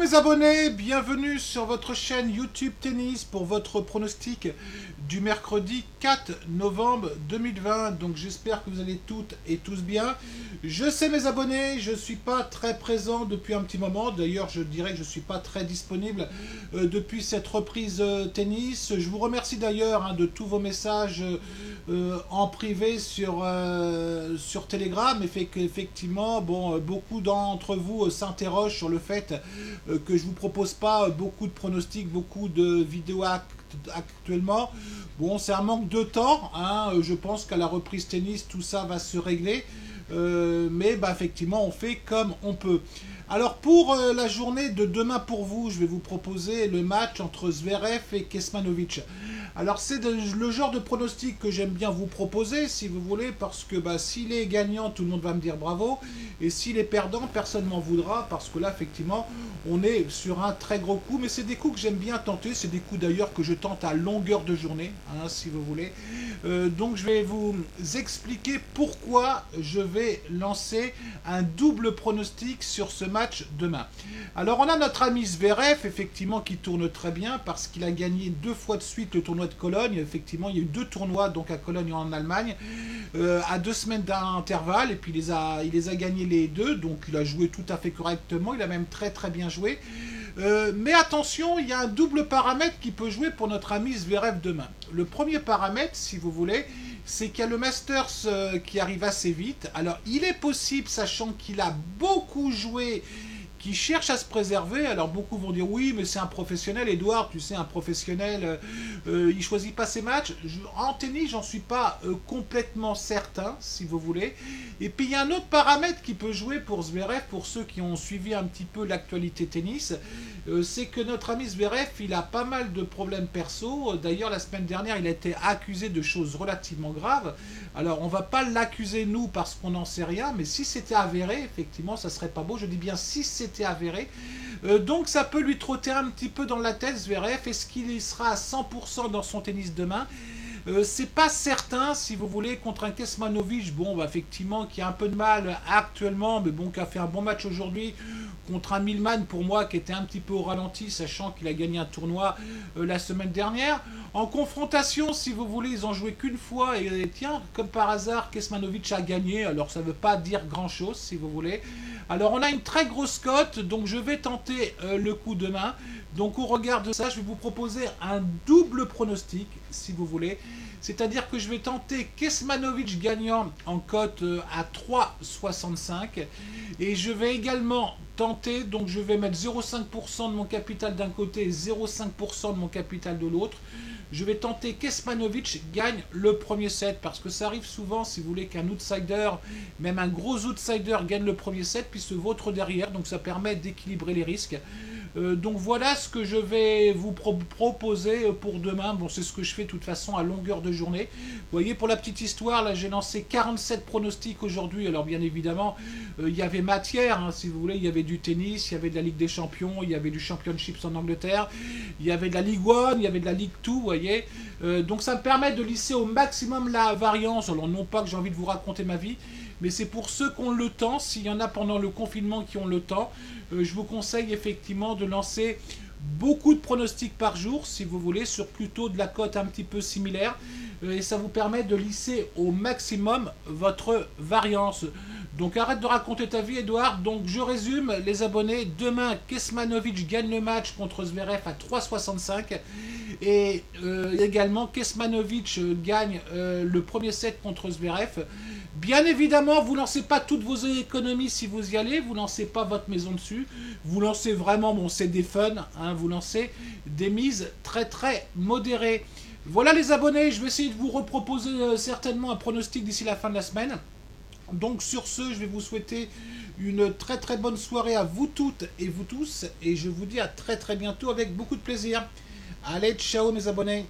mes abonnés, bienvenue sur votre chaîne YouTube Tennis pour votre pronostic du mercredi 4 novembre 2020. Donc j'espère que vous allez toutes et tous bien. Je sais mes abonnés, je ne suis pas très présent depuis un petit moment. D'ailleurs je dirais que je ne suis pas très disponible depuis cette reprise tennis. Je vous remercie d'ailleurs de tous vos messages en privé sur Telegram. Effectivement, bon, beaucoup d'entre vous s'interrogent sur le fait que je vous propose pas beaucoup de pronostics, beaucoup de vidéos actuellement. Bon, c'est un manque de temps, je pense qu'à la reprise tennis, tout ça va se régler. Mais effectivement, on fait comme on peut. Alors pour la journée de demain pour vous, je vais vous proposer le match entre Zverev et Kecmanovic. Alors c'est le genre de pronostic que j'aime bien vous proposer, si vous voulez, parce que s'il est gagnant, tout le monde va me dire bravo, et s'il est perdant, personne m'en voudra, parce que là, effectivement, on est sur un très gros coup, mais c'est des coups que j'aime bien tenter, c'est des coups d'ailleurs que je tente à longueur de journée, si vous voulez. Donc je vais vous expliquer pourquoi je vais lancer un double pronostic sur ce match demain. Alors on a notre ami Zverev, effectivement, qui tourne très bien, parce qu'il a gagné 2 fois de suite le tournoi de Cologne. Effectivement, il y a eu 2 tournois, donc à Cologne et en Allemagne, à 2 semaines d'intervalle, et puis il les a gagnés les 2, donc il a joué tout à fait correctement, il a même très très bien joué. Mais attention, il y a un double paramètre qui peut jouer pour notre ami Zverev demain. Le premier paramètre, si vous voulez, c'est qu'il y a le Masters qui arrive assez vite. Alors, il est possible, sachant qu'il a beaucoup joué, qui cherche à se préserver. Alors beaucoup vont dire oui, mais c'est un professionnel, Edouard, tu sais, un professionnel, il choisit pas ses matchs. En tennis, j'en suis pas complètement certain, si vous voulez. Et puis il y a un autre paramètre qui peut jouer pour Zverev, pour ceux qui ont suivi un petit peu l'actualité tennis, c'est que notre ami Zverev, il a pas mal de problèmes perso. D'ailleurs, la semaine dernière, il a été accusé de choses relativement graves. Alors, on va pas l'accuser, nous, parce qu'on n'en sait rien, mais si c'était avéré, effectivement, ça serait pas beau. Je dis bien si c'était avéré. Donc, ça peut lui trotter un petit peu dans la tête, Zverev. Est-ce qu'il sera à 100% dans son tennis demain ? C'est pas certain, si vous voulez, contre un Kecmanovic, bon, effectivement, qui a un peu de mal actuellement, mais bon, qui a fait un bon match aujourd'hui, contre un Millman, pour moi, qui était un petit peu au ralenti, sachant qu'il a gagné un tournoi la semaine dernière. En confrontation, si vous voulez, ils ont joué qu'une fois, et tiens, comme par hasard, Kecmanovic a gagné, alors ça ne veut pas dire grand-chose, si vous voulez. Alors, on a une très grosse cote, donc je vais tenter le coup demain. Donc, au regard de ça, je vais vous proposer un double pronostic, si vous voulez. C'est-à-dire que je vais tenter Kecmanovic gagnant en cote à 3,65. Et je vais également tenter, donc je vais mettre 0,5% de mon capital d'un côté et 0,5% de mon capital de l'autre. Je vais tenter Kecmanovic gagne le premier set, parce que ça arrive souvent, si vous voulez, qu'un outsider, même un gros outsider, gagne le premier set, puis se vautre derrière, donc ça permet d'équilibrer les risques. Donc voilà ce que je vais vous proposer pour demain. Bon, c'est ce que je fais de toute façon à longueur de journée. Vous voyez, pour la petite histoire, là j'ai lancé 47 pronostics aujourd'hui. Alors bien évidemment, il y avait matière, si vous voulez. Il y avait du tennis, il y avait de la Ligue des Champions, il y avait du Championships en Angleterre, il y avait de la Ligue 1, il y avait de la Ligue 2, vous voyez. Donc ça me permet de lisser au maximum la variance. Alors non pas que j'ai envie de vous raconter ma vie, mais c'est pour ceux qui ont le temps. S'il y en a pendant le confinement qui ont le temps, je vous conseille effectivement de lancer beaucoup de pronostics par jour, si vous voulez, sur plutôt de la cote un petit peu similaire, et ça vous permet de lisser au maximum votre variance. Donc arrête de raconter ta vie, Edouard. Donc je résume, les abonnés, demain Kecmanovic gagne le match contre Zverev à 3,65, et également Kecmanovic gagne le premier set contre Zverev. Bien évidemment, vous ne lancez pas toutes vos économies si vous y allez, vous ne lancez pas votre maison dessus, vous lancez vraiment, bon, c'est des fun, vous lancez des mises très très modérées. Voilà les abonnés, je vais essayer de vous reproposer certainement un pronostic d'ici la fin de la semaine. Donc sur ce, je vais vous souhaiter une très très bonne soirée à vous toutes et vous tous, et je vous dis à très très bientôt avec beaucoup de plaisir. Allez, ciao mes abonnés.